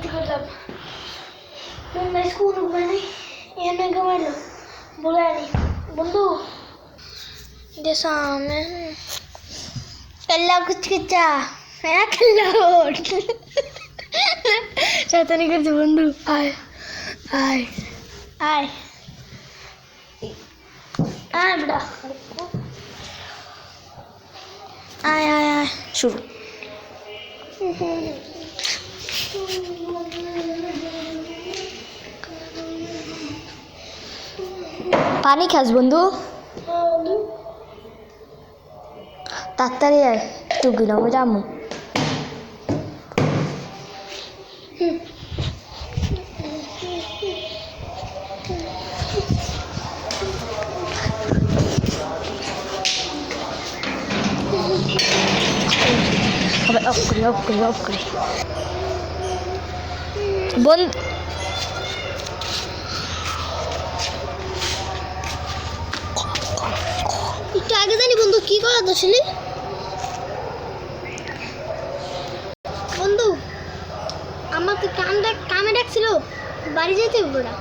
করতে করলাম मैं स्कूल मैंने ये नहीं कमा लो बोला नहीं बंदू जैसा मैं कल्ला कुछ किया मैं कल्ला चाहता नहीं करते बंदू आए आए आए आए बड़ा आए आए आए শুরু। পানি খাস বন্ধু? তাড়াতাড়ি আয়, একটু গ্রামে যাবো। অফ করে বন্ধু একটু আগে জানি বন্ধু কি করা তো ছিলি বন্ধু আমাকে কামে ডাকছিল বাড়ি যেতে বড়া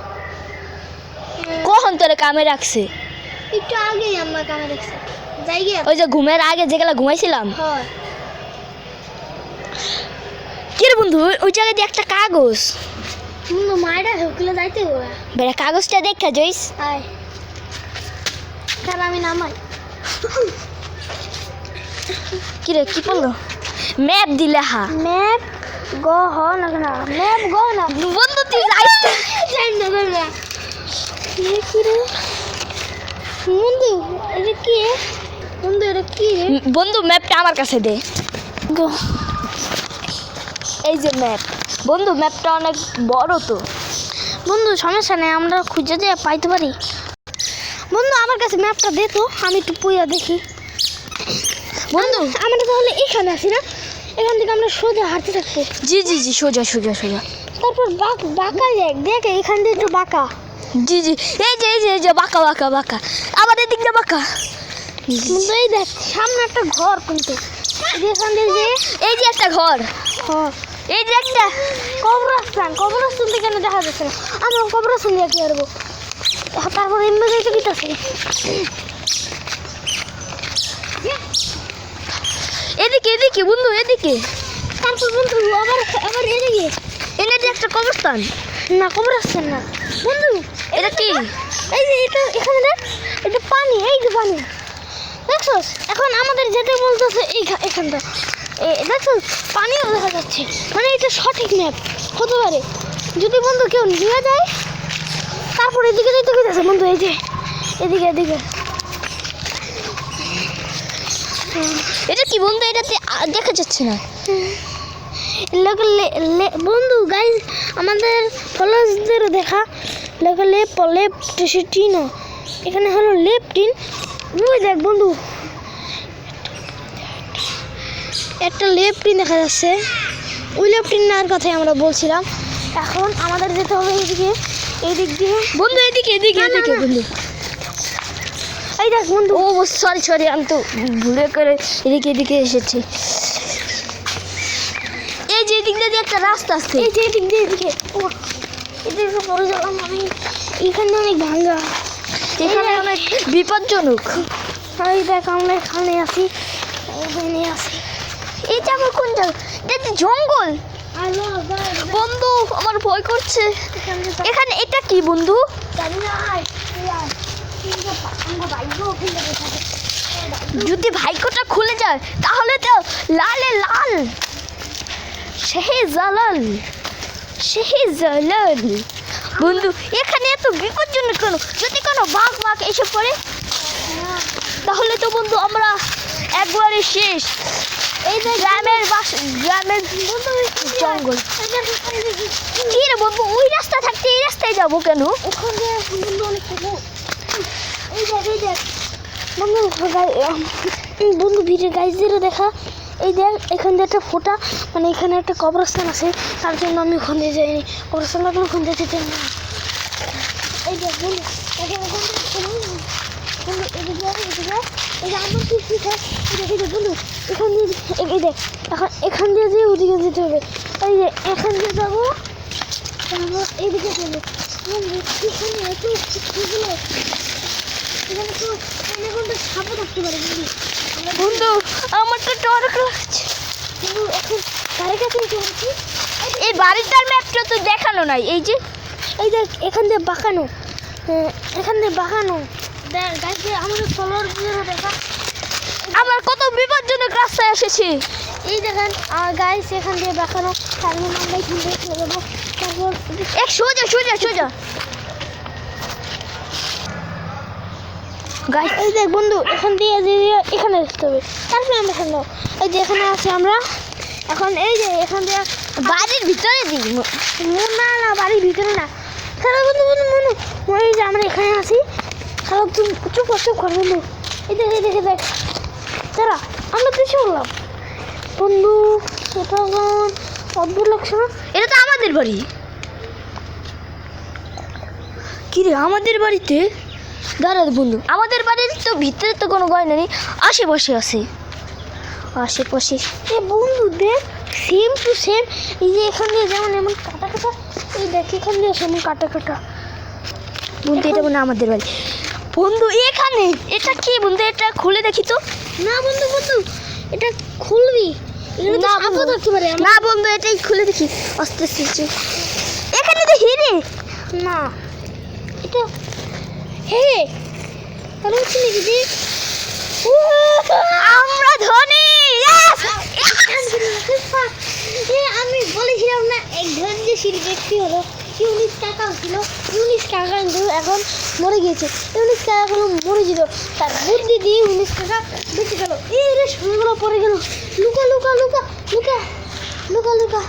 কখন তোরে কামে রাখছে? একটু আগেই আমার কামে ডাকছে যাই গে ওই যে ঘুমের আগে যেগুলা ঘুমাইছিলাম। হয় কি রে বন্ধু, ওই জায়গায় দিয়ে একটা কাগজ বন্ধু মায়েরা ঢুকলে যাইতে বড়া বেড়া, কাগজটা দেখা যাইস। আয় তাহলে আমি নামাই কি রে, কি করলো? ম্যাপ দিলে হা ম্যাপ গো হ না না ম্যাপ গো না বন্ধু তুই যাইস যাই না না কি রে বন্ধু এটা কি বন্ধু এটা কি রে বন্ধু ম্যাপটা আমার কাছে দে। গো এই যে ম্যাপ বন্ধু, ম্যাপটা অনেক বড় তো। বন্ধু সমস্যা নেই, আমরা খুঁজে দিয়ে পাইতে পারি। বন্ধু আমার কাছে ম্যাপটা দে তো, আমি একটু পুইয়া দেখি। বন্ধু আমরা তাহলে এখানে আছি না, এখান থেকে আমরা সোজা হাঁটতে থাকবো। জি জি জি, সোজা সোজা সোজা। তারপর বাঁকা দেখ এখান থেকে একটু বাঁকা। জি জি, এই যে বাঁকা বাঁকা বাঁকা, আবার এদিক দিয়ে বাঁকা। কিন্তু এই দেখ সামনে একটা ঘর, কিন্তু এখান থেকে এই যে একটা ঘর, হ্যাঁ এই যে একটা কবরস্থান থেকে কেন দেখা যাচ্ছে না? আমরা কবরস্থান দিয়ে কি করবো? তারপর এমনি যাইতে কিতাছে এদিকে এদিকে বন্ধু, এদিকে। তারপর বন্ধু আবার এদিকে এনে যে একটা কবরস্থান। না কবরস্থান না বন্ধু, এটা কি? এই যে এটা এখানে দেখ, এটা পানি, এই যে পানি দেখছস। এখন আমাদের যেতে বলতেছে এখানটা দেখছস পানিও দেখা যাচ্ছে, মানে এটা সঠিক ম্যাপ হতে পারে যদি বন্ধু কেউ নিয়ে যায়। তারপর এদিকে যেতে গেছে বন্ধু, এই যে এদিকে এটা কি বন্ধু? এটাতে দেখা যাচ্ছে না বন্ধু। গাইজ আমাদের ফলোয়ার্সদের দেখা লেফটিন, এখানে হলো লেফটিন। ওই দেখ বন্ধু একটা লেফটিন দেখা যাচ্ছে, ওই লেফটিনের কথাই আমরা বলছিলাম। এখন আমাদের যেতে হবে এদিক দিয়ে বন্ধু, এদিকে বন্ধু। এই দেখ বন্ধু, ও সরি, আমি তো ভুলে করে এদিকে এসেছি। এই যে এদিক দিয়ে একটা রাস্তা আছে, এই যে এদিকে এদিকে পরে গেলাম আমি। এখানে অনেক ভাঙ্গা, এখানে অনেক বিপজ্জনক। এই দেখ আমরা এখানে আছি। এই যে আমার কোন জায়গা? এটা জঙ্গল বন্ধু, আমার ভয় করছে। এখানে এটা কি বন্ধু? যদি ভাইকোটা খুলে যায় তাহলে তো লাল সেই জালাল বন্ধু। এখানে এত বিপজ্জনক কেন? যদি কোনো বাঘ এসে পড়ে তাহলে তো বন্ধু আমরা একবারে শেষ। এই যে গ্রামের জঙ্গল। কি রে বন্ধু, ওই রাস্তা থাকতে এই রাস্তায় যাবো কেন? বন্ধু ভিড়ে গাইজদেরও দেখা। এই দেখ এখান দিয়ে একটা ফোঁটা, মানে এখানে একটা কবরস্থান আছে, তার জন্য আমি ওখান দিয়ে যাইনি। কবরস্থান লাগলে ওখান দিয়ে যেতে না। এই দেখ বন্ধু, বন্ধু এখান দিয়ে এই দেখ, এখন এখান দিয়ে যে ওদিকে যেতে হবে। এই যে এখান দিয়ে যাবো, তারপর এইদিকে চলো এখানে এত এগুলো এখানে তো অনেকটা সাপও থাকতে পারে বুঝলি বন্ধু আমার তো ডর লাগছে। কিন্তু এখন গাড়ি কাছে চলছি এই বাড়িটার ম্যাপটা তো দেখানো নাই। এই যে এই দেখ এখান দিয়ে বাঁকানো এখান দিয়ে বাঁকানো দেখ গাড়িতে আমাদের ফলোয়ার দেখা আমার কত বিপজ্জনক রাস্তায় এসেছি। এই দেখেন গাইস এখান দিয়ে বাঁকানো তারপর আমরা এখান দিয়ে চলে যাবো তারপর এক সোজা সোজা সোজা গাইস এই দেখ বন্ধু এখান দিয়ে এখানে আসতে হবে তারপরে আমরা এখানে যাবো। এই যে এখানে আছি আমরা এখন এই যে এখান দিয়ে বাড়ির ভিতরে দিই। না না বাড়ির ভিতরে না খারাপ বন্ধু বন্ধু বন্ধু এই যে আমরা এখানে আছি খারাপ তুমি চুপ কর বন্ধু এই দেখ এই দেখে দেখ তারা আমরা পিছিয়ে বললাম বন্ধু এটা অদ্ভুত লাগছে না এটা তো আমাদের বাড়ি। কি রে আমাদের বাড়িতে? দাঁড়া বন্ধু, আমাদের বাড়ির তো ভিতরে তো কোনো গয়না নেই, আশেপাশে আছে আশেপাশে। এ বন্ধু দেখ সেম টু সেম এই যে এখান দিয়ে যেমন এমন কাটা কাটা এই দেখ এখান দিয়ে সেমন কাটা কাটা বন্ধু এটা মনে হয় আমাদের বাড়ি। বন্ধু এখানে এটা কি বন্ধু? এটা খুলে দেখি তো। না বন্ধু বন্ধু এটা খুলবি এগুলো তো না সাপও বন্ধু। থাকতে পারে না বন্ধু এটাই খুলে দেখি আস্তে আস্তে। এখানে তো হিরে। না এটা হে তাহলে হচ্ছে নাকি যে আমরা ধনী। আমি বলেছিলাম না এক ধৈর্যশীল ব্যক্তি হলো ইউনিস কাকা ছিল ইউনিস কাকা কিন্তু এখন মরে গিয়েছে ইউনিস কাকা এখন মরে যেত তার বুদ্ধি দিয়ে ইউনিস কাকা বেঁচে গেল এই রে সময়গুলো পড়ে গেল লুকা লুকা লুকা লুকা লুকা লুকা